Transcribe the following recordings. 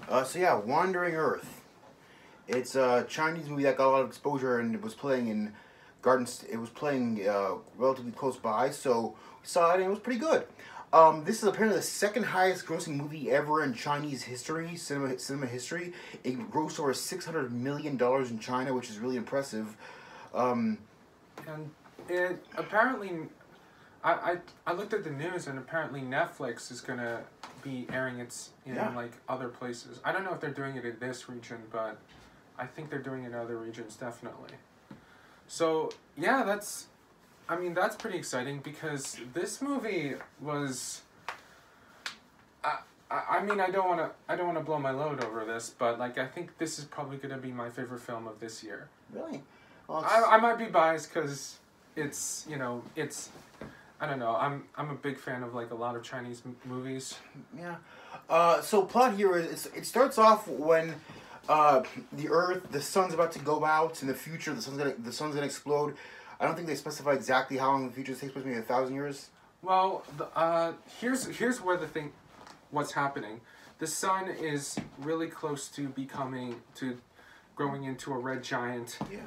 So yeah, Wandering Earth. It's a Chinese movie that got a lot of exposure and it was playing in gardens. It was playing relatively close by, so we saw it and it was pretty good. This is apparently the second highest grossing movie ever in Chinese history, cinema history. It grossed over $600 million in China, which is really impressive. And it apparently, I looked at the news and apparently Netflix is gonna be airing it in like other places. I don't know if they're doing it in this region, but I think they're doing it in other regions definitely. So yeah, that's pretty exciting because this movie was. I mean, I don't wanna blow my load over this, but like I think this is probably gonna be my favorite film of this year. Really? Well, I might be biased because it's I don't know. I'm a big fan of like a lot of Chinese movies. Yeah. So plot here is it starts off when the sun's about to go out in the future. The sun's gonna explode. I don't think they specify exactly how long in the future it takes place. Maybe 1,000 years. Well, here's where what's happening. The sun is really close to growing into a red giant. Yeah.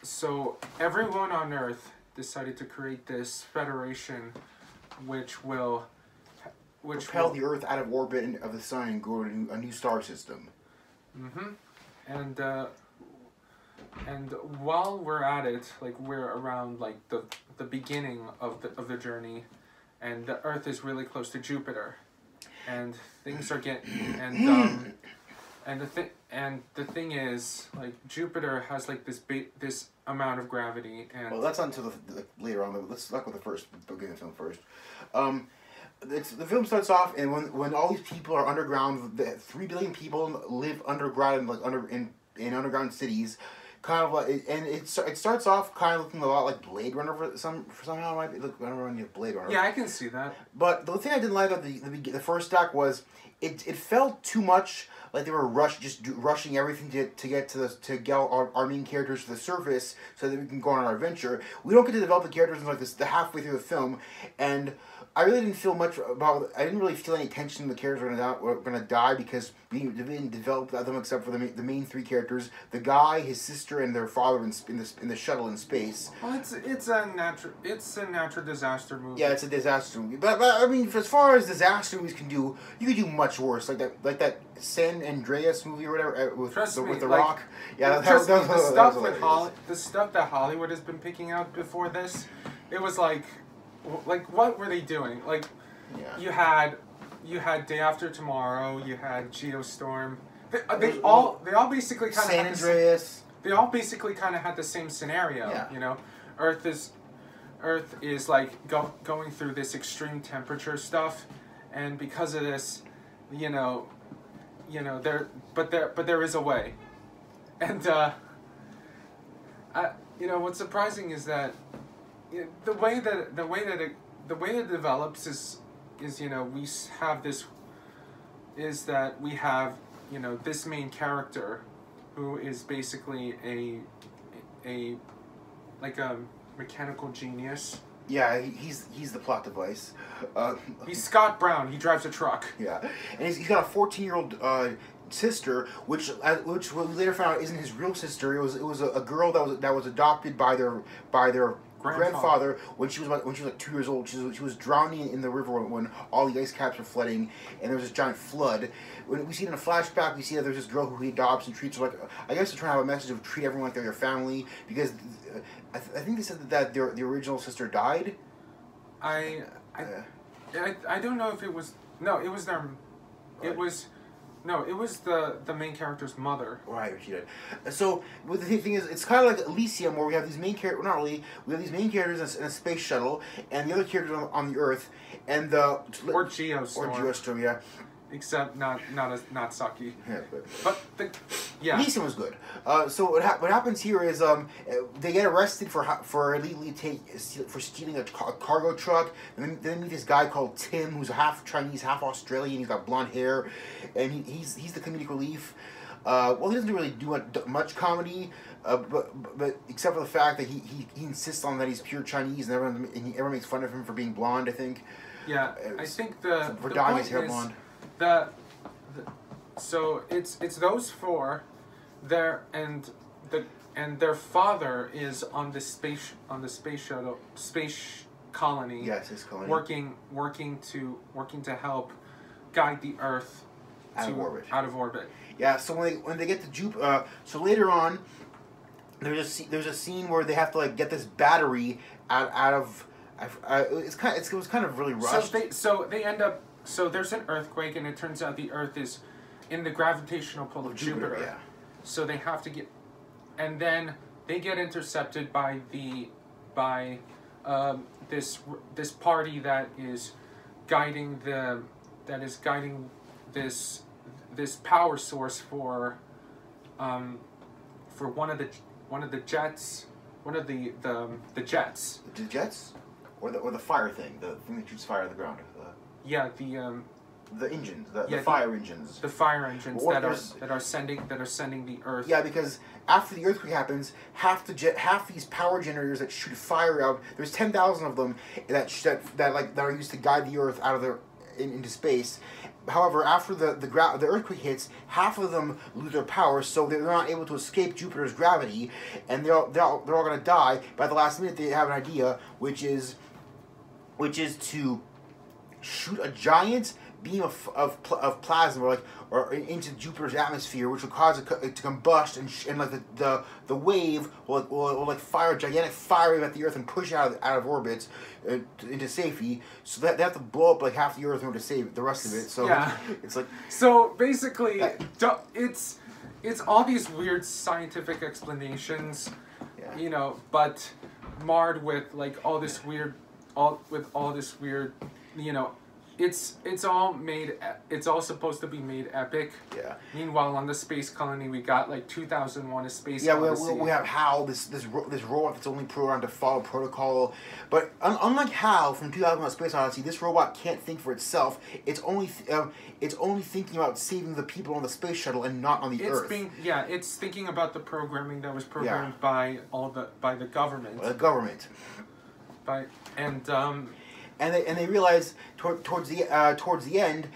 So everyone on Earth decided to create this federation, which will propel the Earth out of orbit of the sun and go to a new star system. Mm-hmm. And while we're at it, like we're around like the beginning of the journey, and the Earth is really close to Jupiter, and things are getting and the thing is like Jupiter has like this amount of gravity and. Well, that's until the later on. Let's start with the beginning of the film first. The film starts off, and when all these people are underground, 3 billion people live underground, like in underground cities, kind of like, and it starts off kind of looking a lot like Blade Runner somehow. It might be I don't know Blade Runner. Yeah, I can see that. But the thing I didn't like about the first act was it felt too much like they were rushing everything to get our main characters to the surface so that we can go on our adventure. We don't get to develop the characters until like the halfway through the film, and I really didn't feel much about. I didn't really feel any tension the characters were gonna die because we didn't develop them except for the main 3 characters: the guy, his sister, and their father in the shuttle in space. Well, it's a natural disaster movie. Yeah, it's a disaster movie. But I mean, as far as disaster movies can do, you could do much worse. Like that San Andreas movie or whatever with the Rock. Yeah, the stuff that Hollywood has been picking out before this, it was like what were they doing? Like, you had Day After Tomorrow, you had Geostorm. They all basically kind of San Andreas. They all basically kind of had the same scenario. Yeah. You know, Earth is like going through this extreme temperature stuff, and because of this, there is a way, and what's surprising is that. The way that it develops is we have this is that we have this main character who is basically a mechanical genius. Yeah, he's the plot device. He's Scott Brown. He drives a truck. Yeah, and he's got a 14-year-old sister, which we later found out isn't his real sister. It was a girl that was adopted by their grandfather when she was like 2 years old. She was drowning in the river when all the ice caps were flooding, and there was this giant flood. When we see it in a flashback, we see that there's this girl who he adopts and treats her like, I guess they're trying to have a message of treat everyone like they're their family, because I think they said that the original sister died. I don't know if it was it was their it was. No, it was the main character's mother. Right, she did. So, the thing is, it's kind of like Elysium, where we have these main characters. Not really. We have these main characters in a space shuttle, and the other characters on the Earth, and or Geostorm. Or Geostorm, yeah. Except not sucky. Yeah, yeah. Elysium was good. So what happens here is they get arrested for illegally stealing a cargo truck. And then they meet this guy called Tim, who's half Chinese, half Australian. He's got blonde hair, and he's the comedic relief. Well, he doesn't really do much comedy, but except for the fact that he insists on that he's pure Chinese, and everyone makes fun of him for being blonde, I think. Yeah, I think for dyeing his hair blonde. So it's those four, there and their father is on the space shuttle space colony. Yes, his colony. Working to help guide the Earth out of orbit. Yeah. So when they get to Jupiter, so later on, there's a scene where they have to like get this battery out of. It was kind of really rushed. So they end up. So there's an earthquake, and it turns out the Earth is in the gravitational pull of Jupiter. Yeah. So they have to get, and then they get intercepted by this party that is guiding this power source for one of the jets. The jets. The jets, or the fire thing, the thing that shoots fire at the ground. Yeah, the engines, the fire engines. The fire engines that are sending the Earth. Yeah, because after the earthquake happens, half these power generators that shoot fire out. There's 10,000 of them that are used to guide the Earth out of into space. However, after the earthquake hits, half of them lose their power, so they're not able to escape Jupiter's gravity, and they're all going to die. By the last minute, they have an idea, which is to shoot a giant beam of plasma, or into Jupiter's atmosphere, which will cause it to combust, and like the wave will like fire a gigantic fire wave at the Earth and push it out of orbit into safety. So that they have to blow up like half the Earth in order to save the rest of it. So yeah. it's like so basically it's all these weird scientific explanations, yeah. But marred with like all this weird, It's all supposed to be made epic. Yeah. Meanwhile, on the space colony, we got like 2001: A Space Yeah, Odyssey. we have Hal, this robot that's only programmed to follow protocol. But unlike Hal from 2001: Space Odyssey, this robot can't think for itself. It's only thinking about saving the people on the space shuttle and not on the Earth. It's thinking about the programming that was programmed by the government. The government. And they realize towards the end,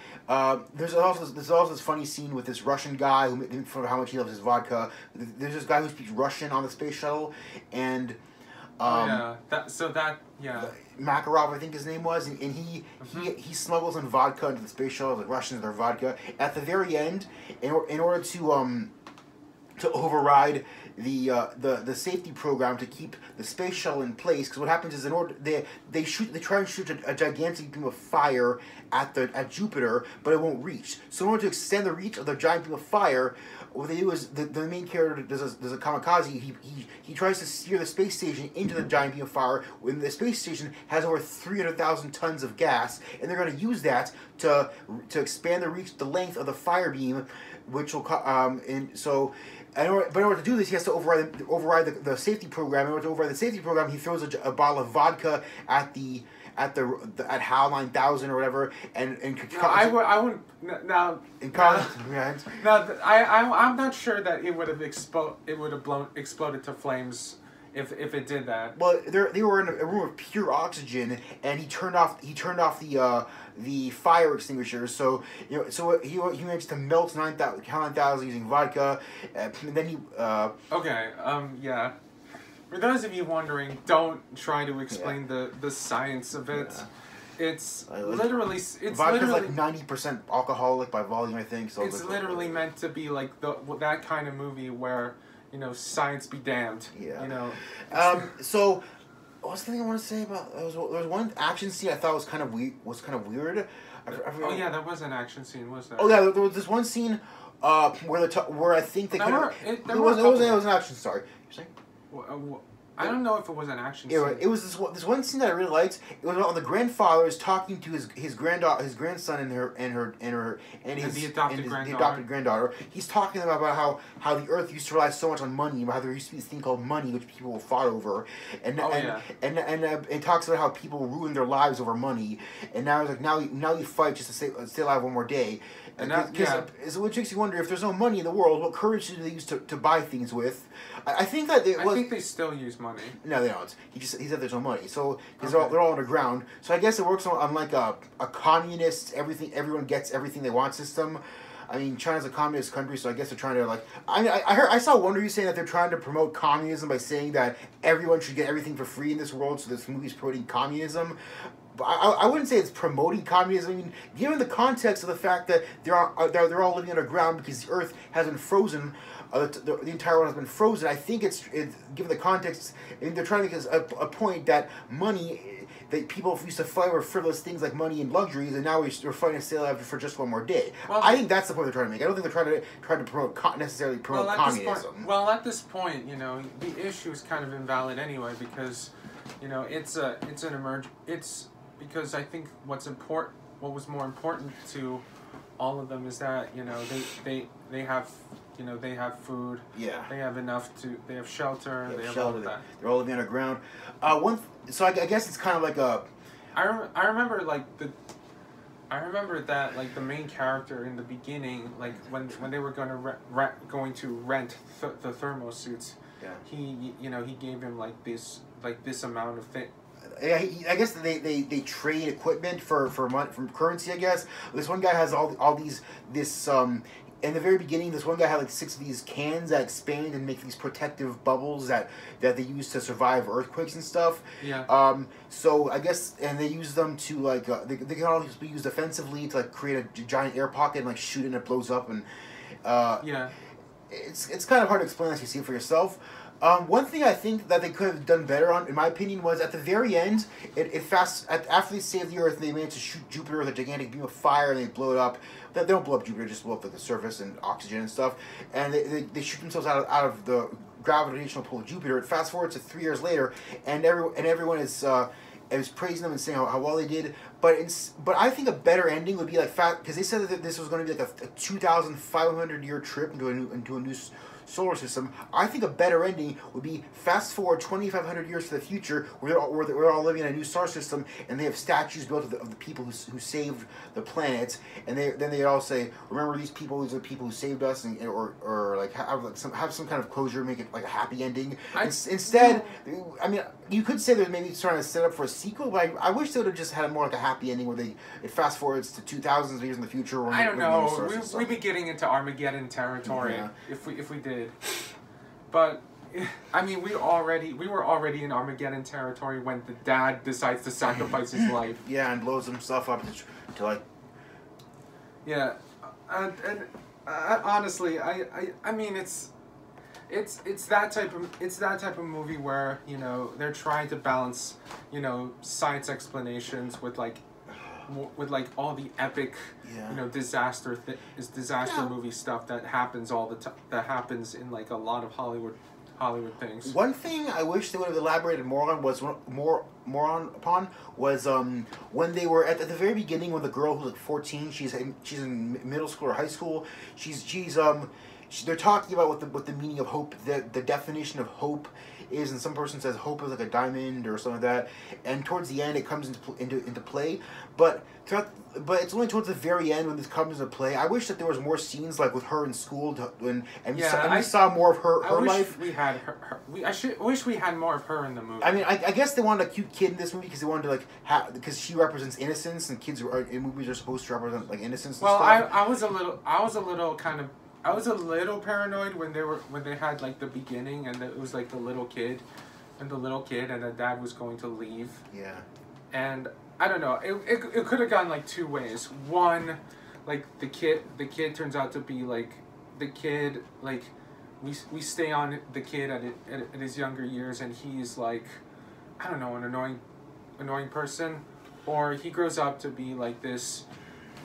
there's also this funny scene with this Russian guy who, for how much he loves his vodka. There's this guy who speaks Russian on the space shuttle, and Makarov, I think his name was, and he smuggles in vodka into the space shuttle. The Russians, their vodka. At the very end, in order to override the safety program to keep the space shuttle in place, because what happens is they try and shoot a gigantic beam of fire at Jupiter, but it won't reach. So in order to extend the reach of the giant beam of fire, what they do is the main character does a kamikaze. He tries to steer the space station into the giant beam of fire when the space station has over 300,000 tons of gas, and they're going to use that to expand the length of the fire beam, which will in order to do this, he has to override the safety program. In order to override the safety program, he throws a bottle of vodka at HAL 9000 or whatever, I'm not sure that it would have exploded to flames if it did that. Well, they were in a room of pure oxygen, and he turned off the fire extinguishers. So he managed to melt HAL 9000 using vodka, and then he. Yeah. For those of you wondering, don't try to explain the science of it. Yeah. It's literally vodka's like 90% alcoholic by volume, I think. So it's literally meant to be like that kind of movie where science be damned. Yeah. So what's the thing I want to say about there was one action scene I thought was kind of weird. There was an action scene, was there? Oh yeah, there was this one scene where I think they could. It was an action. Sorry, you're saying? I don't know if it was an action scene. It was this one scene that I really liked. It was when the grandfather is talking to his grandson and the adopted granddaughter. He's talking about how the Earth used to rely so much on money, about how there used to be this thing called money, which people fought over, and it talks about how people ruin their lives over money, and now it's like now you fight just to stay alive one more day. Which makes you wonder, if there's no money in the world, what currency do they use to buy things with? I think that I think they still use money. No, they don't. He said there's no money, so they're all underground. So I guess it works on like a communist everyone gets everything they want system. I mean, China's a communist country, so I guess they're trying to like. I saw one review saying that they're trying to promote communism by saying that everyone should get everything for free in this world. So this movie's promoting communism. But I wouldn't say it's promoting communism. I mean, given the context of the fact that they're all living underground because the Earth has been frozen, the entire world has been frozen. I think it's given the context, I mean, they're trying to make a point that money. That people used to fight over frivolous things like money and luxuries, and now we're fighting to sale for just one more day. Well, I think that's the point they're trying to make. I don't think they're trying to promote necessarily promote communism. At this point, you know, the issue is kind of invalid anyway because, you know, it's because I think what was more important to all of them is that, you know, they have. You know, they have food. Yeah. They have they have shelter. They have all of that. They're all living underground. So I guess it's kind of like a. I remember that like the main character in the beginning, like when they were going to rent the thermo suits. Yeah. He gave him like this amount of thing. Yeah, I guess they trade equipment for money, from currency. I guess this one guy has all these in the very beginning, this one guy had like 6 of these cans that expand and make these protective bubbles that they use to survive earthquakes and stuff. Yeah. So I guess, and they use them to like they can all be used defensively to like create a giant air pocket and like shoot it and it blows up and. Yeah. It's kind of hard to explain unless you see it for yourself. One thing I think that they could have done better on, in my opinion, was at the very end, after they save the Earth, they managed to shoot Jupiter with a gigantic beam of fire and they blow it up. They don't blow up Jupiter, just blow up like the surface and oxygen and stuff. And they shoot themselves out of the gravitational pull of Jupiter. It fast forward to 3 years later, and everyone is praising them and saying how well they did. But I think a better ending would be like because they said that this was going to be like a 2,500 year trip into a new solar system. I think a better ending would be fast forward 2,500 years to the future, where we're all living in a new star system, and they have statues built of the people who saved the planet, and then they all say, "Remember these people? These are the people who saved us," or like have some kind of closure, make it like a happy ending. Instead, I mean, you could say they're maybe trying to set up for a sequel, but I wish they would have just had more like a happy ending where it fast forwards to 2,000 years in the future. I don't know. We'd be getting into Armageddon territory if we did. But I mean, we were already in Armageddon territory when the dad decides to sacrifice his life. Yeah, and blows himself up to like. Yeah, and honestly, I mean it's that type of movie where, you know, they're trying to balance, you know, science explanations with like all the epic, you know, disaster movie stuff that happens all the time, that happens in like a lot of Hollywood things. One thing I wish they would have elaborated more on was when they were at the very beginning, when the girl who's like 14, she's in middle school or high school, they're talking about what the meaning of hope, the definition of hope is, and some person says hope is like a diamond or something like that, and towards the end it comes into play, but it's only towards the very end when this comes into play. I wish that there was more scenes like with her in school, and we saw more of her life. I wish we had more of her in the movie. I mean, I guess they wanted a cute kid in this movie because they wanted to like because she represents innocence, and kids in movies are supposed to represent like innocence. Well, and stuff. I was a little paranoid when they had like the beginning and it was like the little kid and the dad was going to leave. Yeah. And I don't know. It could have gone like two ways. One, like the kid turns out to be like the kid, like we stay on the kid at his younger years and he's like, I don't know, an annoying person, or he grows up to be like this,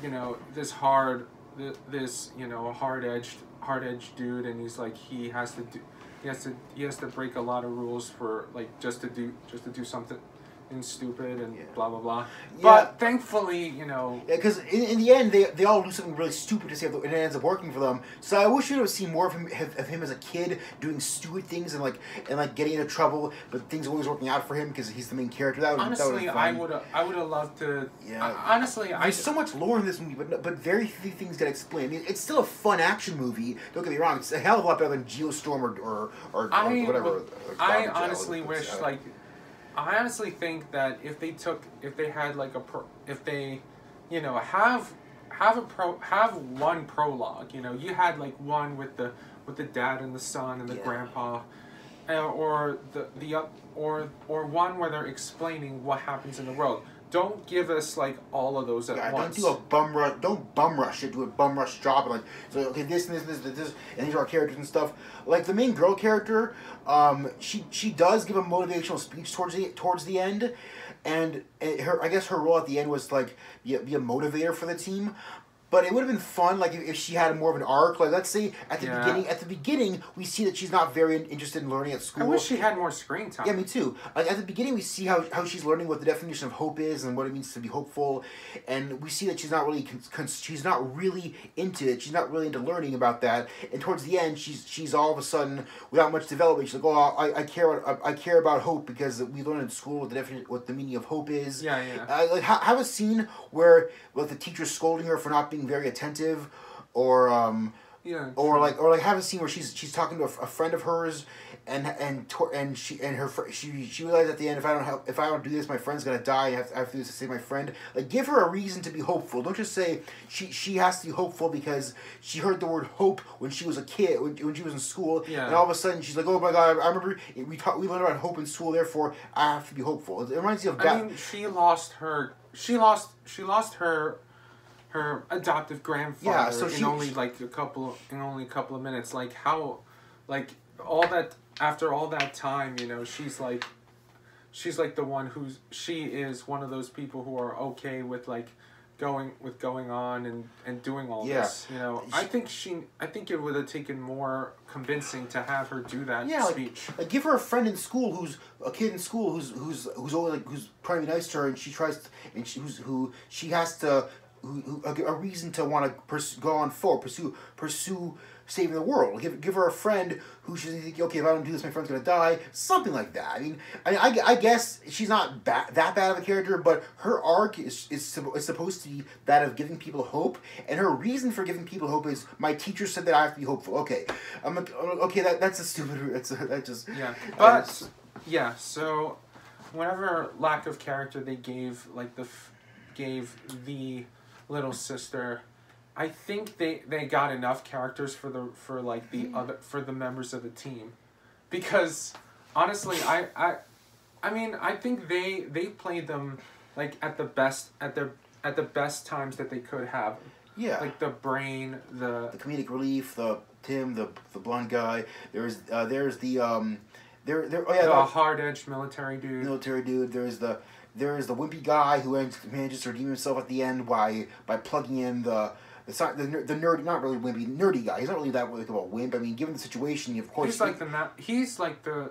you know, this hard-edged dude, and he's like he has to break a lot of rules for like just to do something stupid and blah blah blah. Yeah. But thankfully, you know, because in the end they all do something really stupid to save and it ends up working for them. So I wish you would have seen more of him as a kid doing stupid things and getting into trouble, but things always working out for him because he's the main character. Honestly, I would have loved to. Yeah. There's so much lore in this movie, but very few things get explained. I mean, it's still a fun action movie. Don't get me wrong; it's a hell of a lot better than Geostorm or whatever. I honestly wish like. I honestly think that if they had like if they, you know, have have one prologue. You know, you had like one with the dad and the son and the grandpa, or or one where they're explaining what happens in the world. Don't give us like all of those at once. Don't do a bum rush. Don't bum rush it. Do a bum rush job. And, like, so okay, this and this and this, and these are our characters and stuff. Like the main girl character, she does give a motivational speech towards the end, and I guess her role at the end was like be a motivator for the team. But it would have been fun, like, if she had more of an arc. Like, let's say at the beginning, we see that she's not very interested in learning at school. I wish she had more screen time. Yeah, me too. Like, at the beginning, we see how she's learning what the definition of hope is and what it means to be hopeful, and we see that she's not really she's not really into it. She's not really into learning about that. And towards the end, she's all of a sudden without much development. She's like, oh, I care about hope because we learned in school what the meaning of hope is. Yeah. Like have a scene where the teacher's scolding her for not being very attentive, or or have a scene where she's talking to a friend of hers, and she realized at the end, if I don't do this, my friend's gonna die. I have to do this to save my friend. Like, give her a reason to be hopeful. Don't just say she has to be hopeful because she heard the word hope when she was a kid, when she was in school, and all of a sudden she's like, oh my god, I remember we learned about hope in school, therefore I have to be hopeful. It reminds me of I mean, she lost her adoptive grandfather in only a couple of minutes. Like, how, like, all that, after all that time, you know, she's like the one she is one of those people who are okay with going on and doing all this. You know, I think it would have taken more convincing to have her do that speech. Like give her a friend in school who's a kid in school who's always who's trying to be nice to her, and she tries to, and she has to. A reason to want to go on forward, pursue saving the world. Give her a friend who she's thinking, okay, if I don't do this, my friend's gonna die. Something like that. I guess she's not that bad of a character, but her arc is supposed to be that of giving people hope, and her reason for giving people hope is my teacher said that I have to be hopeful. Okay, I'm like, okay, that's a stupid. That just So, whatever lack of character they gave the little sister, I think they got enough characters for the members of the team, because honestly I think they played them like at the best times that they could have. Yeah. Like the brain, the comedic relief, the Tim, the blonde guy. There's the hard-edged military dude. There is the wimpy guy who manages to redeem himself at the end by plugging in the nerd, not really wimpy, nerdy guy. He's not really that like of a wimp. I mean, given the situation, of course. He's like the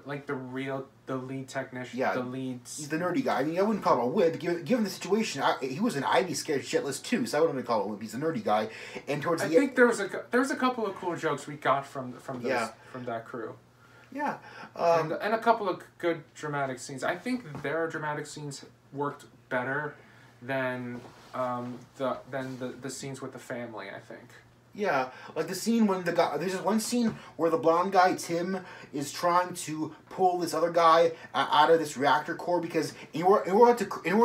lead technician. Yeah, he's the nerdy guy. I mean, I wouldn't call him a wimp. Given the situation, I'd be scared shitless too. So I wouldn't call him a wimp. He's a nerdy guy. And I think there was a couple of cool jokes we got from that crew. Yeah, and a couple of good dramatic scenes. I think their dramatic scenes worked better than the scenes with the family, I think. Yeah, like the scene when there's this one scene where the blonde guy, Tim, is trying to pull this other guy out of this reactor core, because in order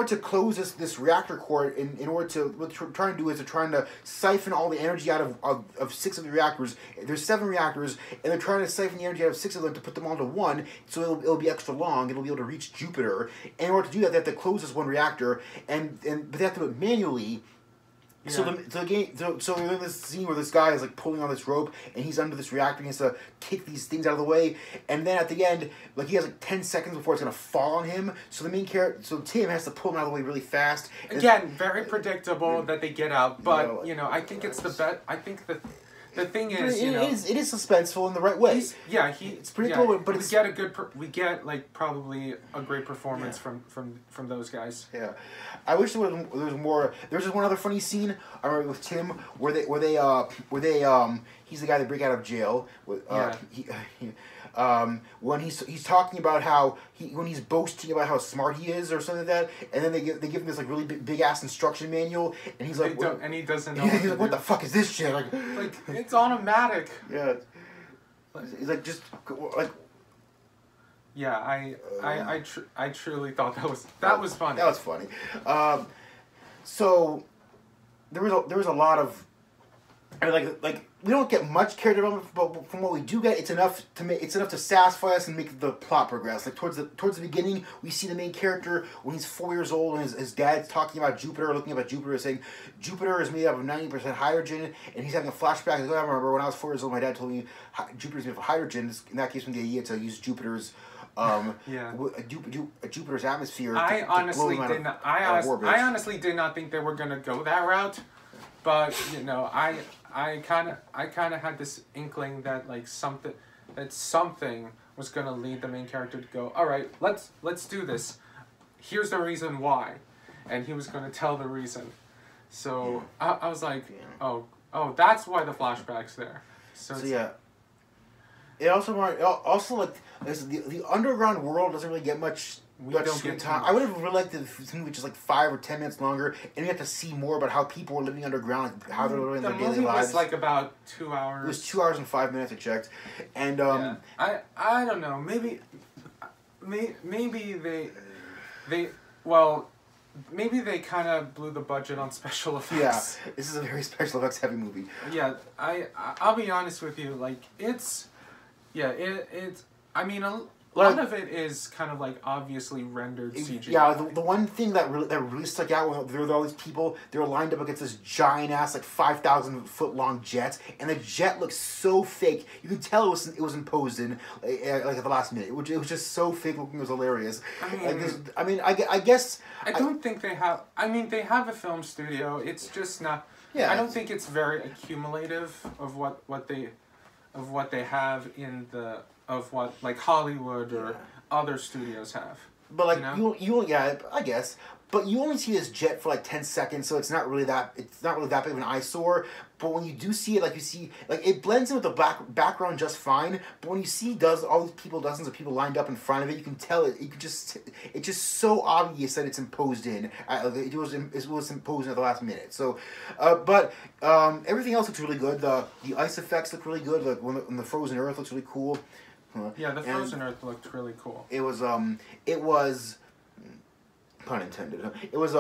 to close this reactor core, what they're trying to do is they're trying to siphon all the energy out of 6 of the reactors. There's 7 reactors, and they're trying to siphon the energy out of 6 of them to put them onto one, so it'll be extra long. It'll be able to reach Jupiter. And in order to do that, they have to close this one reactor, but they have to do it manually. Yeah. So then this scene where this guy is like pulling on this rope, and he's under this reactor, and he has to kick these things out of the way, and then at the end, like, he has like 10 seconds before it's gonna fall on him. So the main character, so Tim has to pull him out of the way really fast. Again, very predictable that they get out, but I think it's the best. I think the thing is, it is suspenseful in the right way. It's predictable, but we get like probably a great performance from those guys. Yeah, I wish there was more. There's just one other funny scene I remember with Tim where they he's the guy that break out of jail. When he's talking about how when he's boasting about how smart he is or something like that, and then they give him this like really big ass instruction manual, and he's like, and he doesn't know. He's like, what the fuck is this shit? Like it's automatic. Yeah, he's like just like. Yeah, I truly thought that was funny. That was funny. So there was a lot of, like we don't get much character development, but from what we do get, it's enough to satisfy us and make the plot progress. Like towards the beginning, we see the main character when he's 4 years old, and his dad's talking about Jupiter, looking up at Jupiter, saying Jupiter is made up of 90% hydrogen, and he's having a flashback. He's like, I remember when I was 4 years old, my dad told me Jupiter's made of hydrogen. And that gives me the idea to use Jupiter's Jupiter's atmosphere. I honestly did not think they were gonna go that route, but you know, I kind of had this inkling that like something was gonna lead the main character to go, all right, let's do this. Here's the reason why, and he was gonna tell the reason. So I was like, oh, that's why the flashback's there. So yeah. It also like the underground world doesn't really get much screen time. I would have really liked the movie just like 5 or 10 minutes longer, and we have to see more about how people are living underground, like how they're living their daily lives. The movie was like about 2 hours. It was 2 hours and 5 minutes. I checked, and I don't know. Maybe they kind of blew the budget on special effects. Yeah, this is a very special effects heavy movie. Yeah, I'll be honest with you. Like it's. Yeah, it's. I mean, a lot of it is kind of like obviously rendered CGI. Yeah, the one thing that really stuck out when there were all these people, they were lined up against this giant ass like 5,000 foot long jet, and the jet looked so fake. You could tell it was imposed in like at the last minute. It was just so fake looking. It was hilarious. I guess. I don't think they have. I mean, they have a film studio. It's just not. Yeah. I don't think it's very accumulative of what they have in what like Hollywood or other studios have. But like you I guess. But you only see this jet for like 10 seconds, so it's not really that big of an eyesore. But when you do see it, like you see, like it blends in with the background just fine. But when you see all these people, dozens of people lined up in front of it, you can tell it. It's just so obvious that it's imposed in. It was imposed in at the last minute. So, but everything else looks really good. The ice effects look really good. Like when the frozen earth looks really cool. Yeah, the frozen earth looked really cool. It was. Pun intended. It was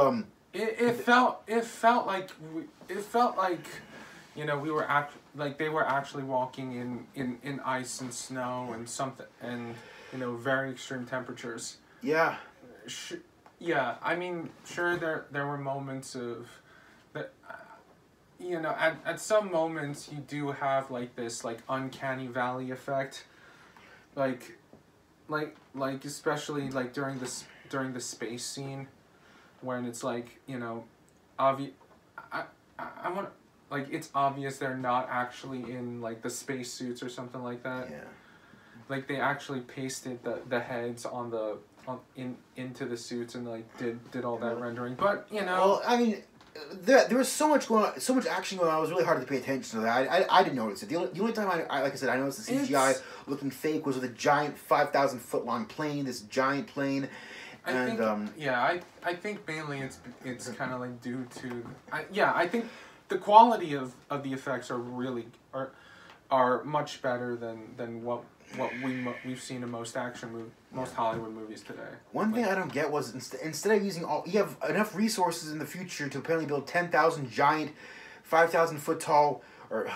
It felt like you know, they were actually walking in ice and snow and something, and you know, very extreme temperatures. Yeah. Yeah, I mean, sure, there were moments of that. You know, at some moments you do have like this like uncanny valley effect, like especially like during the space scene, when it's like, you know, I want, like, it's obvious they're not actually in like the space suits or something like that. Yeah. Like they actually pasted the heads into the suits and like did all that rendering. But you know, well, I mean, there was so much going on, so much action going on. It was really hard to pay attention to that. I didn't notice it. The only time I like I said, I noticed the CGI looking fake was with a giant 5,000 foot long plane. This giant plane. I think mainly it's kind of like due to I think the quality of the effects are much better than what we've seen in most Hollywood movies today. One thing I don't get was instead of using you have enough resources in the future to apparently build 10,000 giant 5,000 foot tall or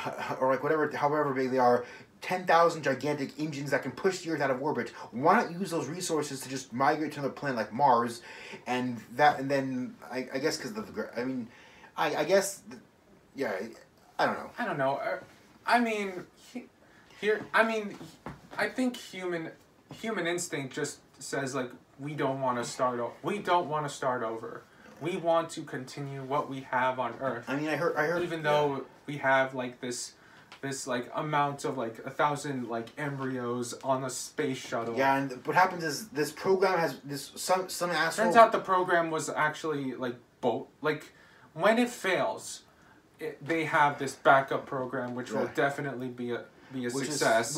like however big they are, 10,000 gigantic engines that can push the Earth out of orbit. Why not use those resources to just migrate to another planet like Mars, and then I guess because I guess I don't know. I think human instinct just says like we don't want to start over. We want to continue what we have on Earth. I mean, I heard even though we have like this like amount of like 1,000 like embryos on a space shuttle. Yeah, and what happens is this program has some asshole. Turns out the program was actually like when it fails, they have this backup program which will definitely be a success.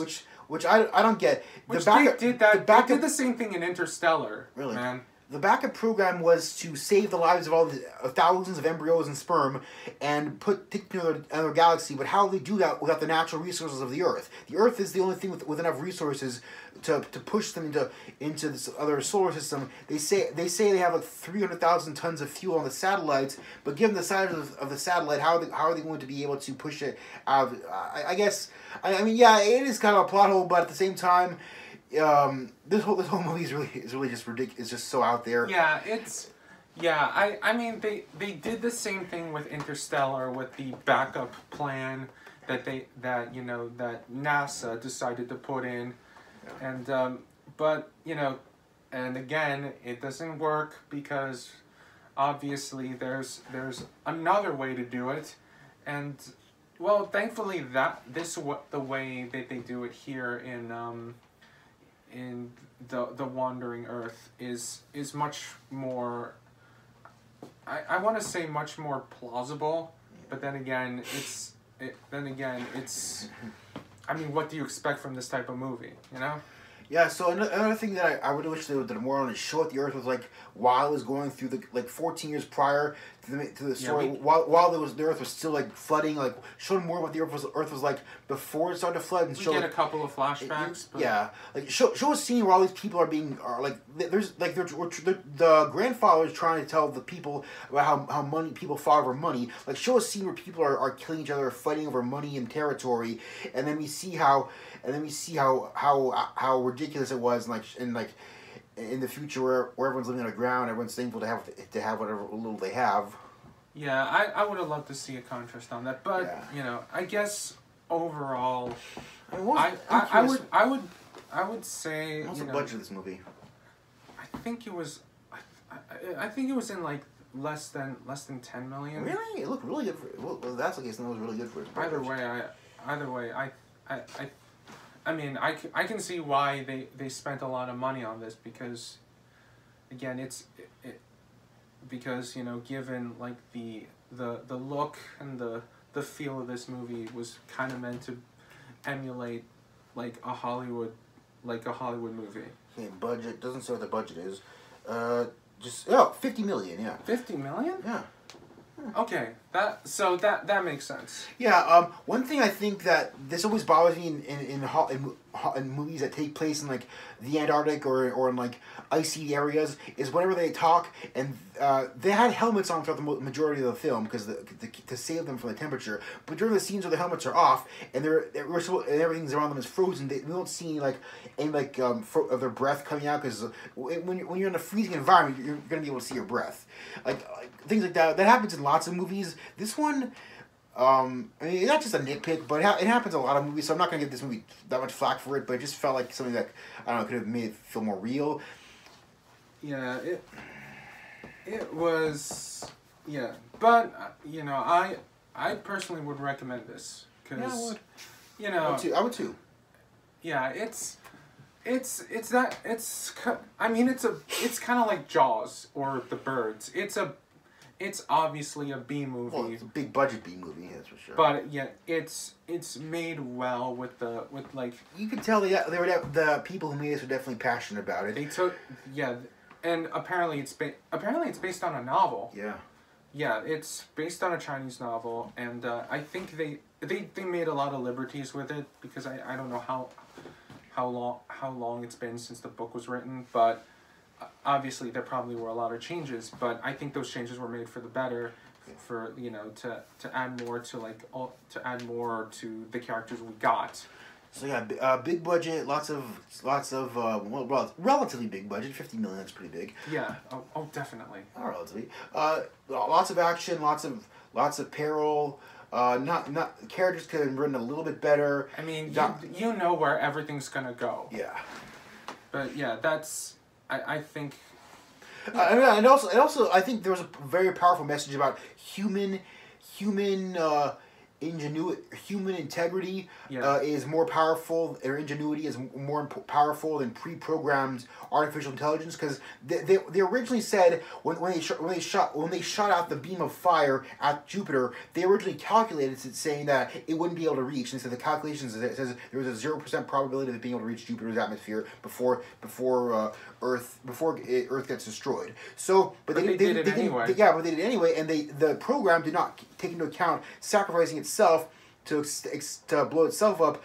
Which I don't get. They did the same thing in Interstellar. Really? Man. the backup program was to save the lives of all the thousands of embryos and sperm and take them to another galaxy. But how do they do that without the natural resources of the Earth? The Earth is the only thing with enough resources to push them into this other solar system. They say they have like 300,000 tons of fuel on the satellites, but given the size of the satellite, how are they going to be able to push it out? I guess I mean, yeah, it is kind of a plot hole, but at the same time, this whole movie is really just ridiculous. It's just so out there. Yeah, I mean they did the same thing with Interstellar with the backup plan that NASA decided to put in. Yeah. And but and again, it doesn't work because obviously there's another way to do it, and well, thankfully the way that they do it here in the Wandering Earth is much more, I want to say much more plausible, but then again it's I mean, what do you expect from this type of movie, Yeah, so another thing that I would wish they would have done more on is show what the Earth was like while it was going through the 14 years prior to the story, while the Earth was still like flooding, like show more what the Earth was like before it started to flood, and we show get a couple of flashbacks. But yeah, like show a scene where all these people are like there's like the grandfather is trying to tell the people about how people fought over money. Like show a scene where people are killing each other, fighting over money and territory, and then we see how ridiculous it was, and in the future where everyone's living on the ground, everyone's thankful to have whatever little they have. Yeah, I would have loved to see a contrast on that, but I guess overall, I would say. What's the budget of this movie? I think it was in like less than 10 million. Really? It looked really good. Well, that's the case. Then it was really good for its budget. Either way, I mean, I can see why they spent a lot of money on this because, again, because given like the look and the feel of this movie was kind of meant to emulate like a Hollywood movie. Okay, budget doesn't say what the budget is. Just 50 million. Yeah. 50 million? Yeah. Okay, that makes sense. Yeah, one thing I think that this always bothers me in movies that take place in like the Antarctic or in like icy areas is whenever they talk, and they had helmets on throughout the majority of the film because to save them from the temperature. But during the scenes where the helmets are off and and everything's around them is frozen, we don't see any of their breath coming out, because when you're in a freezing environment, you're gonna be able to see your breath, like things like that. That happens in lots of movies. This one, I mean, it's not just a nitpick, but it happens in a lot of movies, so I'm not going to give this movie that much flack for it, but it just felt like something that, I don't know, could have made it feel more real. Yeah, it was, yeah, but, I personally would recommend this, because, I would too. Yeah, it's kind of like Jaws or The Birds. It's obviously a B movie. Well, it's a big budget B movie, that's for sure. But yeah, it's made well with like. You could tell the people who made this were definitely passionate about it. They took and apparently it's based on a novel. Yeah. Yeah, it's based on a Chinese novel, and I think they made a lot of liberties with it, because I don't know how long it's been since the book was written, but obviously there probably were a lot of changes, but I think those changes were made for the better, for to add more to the characters we got. So yeah, big budget, lots of relatively big budget, 50 million. That's pretty big. Yeah. Oh, definitely. Not relatively. Lots of action, lots of peril. Not characters could have been written a little bit better. I mean, you know where everything's gonna go. Yeah. But yeah, that's I think. And also, I think there was a very powerful message about human human integrity Yeah. is more powerful, or ingenuity is more powerful than pre-programmed artificial intelligence, because they originally said when they shot out the beam of fire at Jupiter, they originally calculated it saying that it wouldn't be able to reach, and so the calculations it says there was a 0% probability of being able to reach Jupiter's atmosphere before Earth gets destroyed. So, but they did it anyway. But they did it anyway, and the program did not take into account sacrificing itself to blow itself up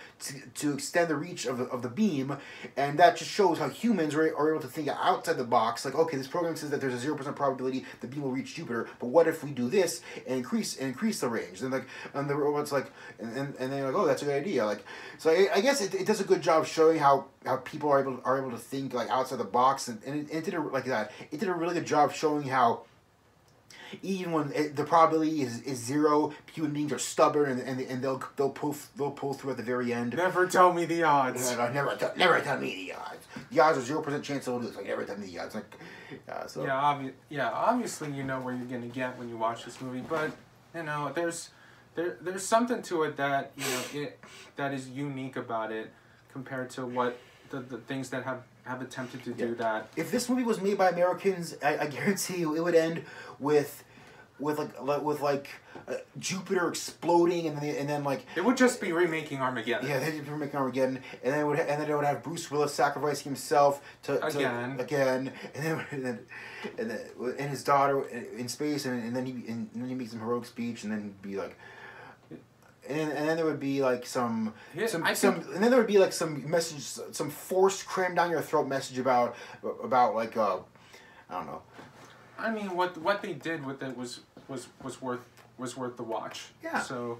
to extend the reach of the beam, and that just shows how humans are able to think outside the box. Like, okay, this program says that there's a 0% probability the beam will reach Jupiter, but what if we do this and increase the range? And the robot's like, and they're like, oh, that's a good idea. Like, so I guess it does a good job showing how people are able to think like outside the box, and it did like that. It did a really good job showing how, even when the probability is 0, human beings are stubborn, and they'll pull through at the very end. Never tell me the odds. Never tell me the odds. The odds are 0% chance they'll do it. Like, never tell me the odds. Like, so. Obviously you know where you're gonna get when you watch this movie, but there's something to it that that is unique about it compared to what the things that have attempted to do that. If this movie was made by Americans, I guarantee you it would end with Jupiter exploding, and then like it would just be remaking Armageddon. Yeah, they'd be remaking Armageddon, and then it would have Bruce Willis sacrificing himself again, and his daughter in space, and then he makes some heroic speech, and then he'd be like. And then there would be like some message, some forced crammed down your throat message about like I don't know. I mean, what they did with it was worth the watch. Yeah. So,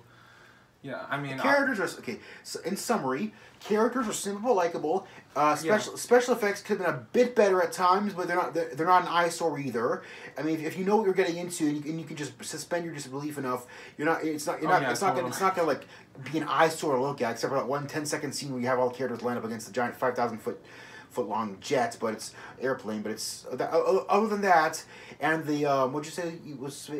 yeah, I mean, the characters are okay. So in summary, characters are simple, likable. Special effects could have been a bit better at times, but they're not an eyesore either. I mean, if you know what you're getting into, and you can just suspend your disbelief enough, it's not gonna like be an eyesore to look at, except for that one 10-second scene where you have all the characters line up against the giant 5,000-foot long jet, but it's airplane. But it's other than that, and the what'd you say you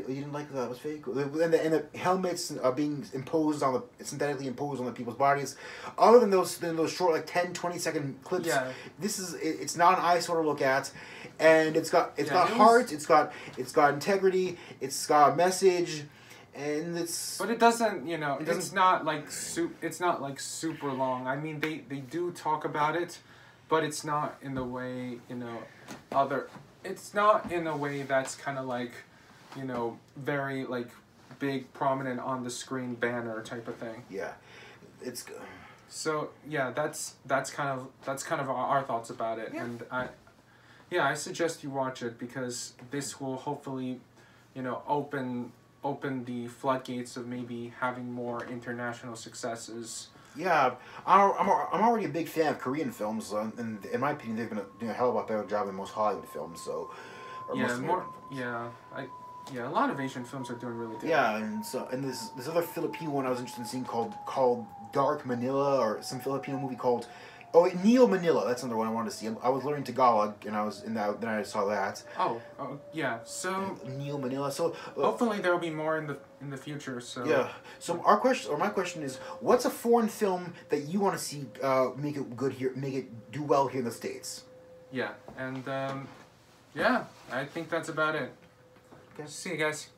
didn't like that was fake, and the helmets being synthetically imposed on the people's bodies. Other than those short like 10-20 second clips, it's not an eyesore to look at, and it's got heart, it's got integrity, it's got a message. And but it doesn't, it's not like super long. I mean, they do talk about it, but it's not in the way, it's not in a way that's kind of like, very like big, prominent on the screen banner type of thing. Yeah, it's. So yeah, that's kind of our thoughts about it, and I suggest you watch it, because this will hopefully, open the floodgates of maybe having more international successes. Yeah, I'm already a big fan of Korean films, and in my opinion, they've been doing a hell of a better job than most Hollywood films. So, a lot of Asian films are doing really good. Yeah, and this other Filipino one I was interested in seeing called Dark Manila, or some Filipino movie called Neo Manila. That's another one I wanted to see. I was learning Tagalog, and I was in that. Then I saw that. Oh yeah. So Neo Manila. So hopefully there will be more in the future. So yeah. So my question is, what's a foreign film that you want to see make it good here, make it do well here in the States? Yeah, and I think that's about it. Okay. See you guys.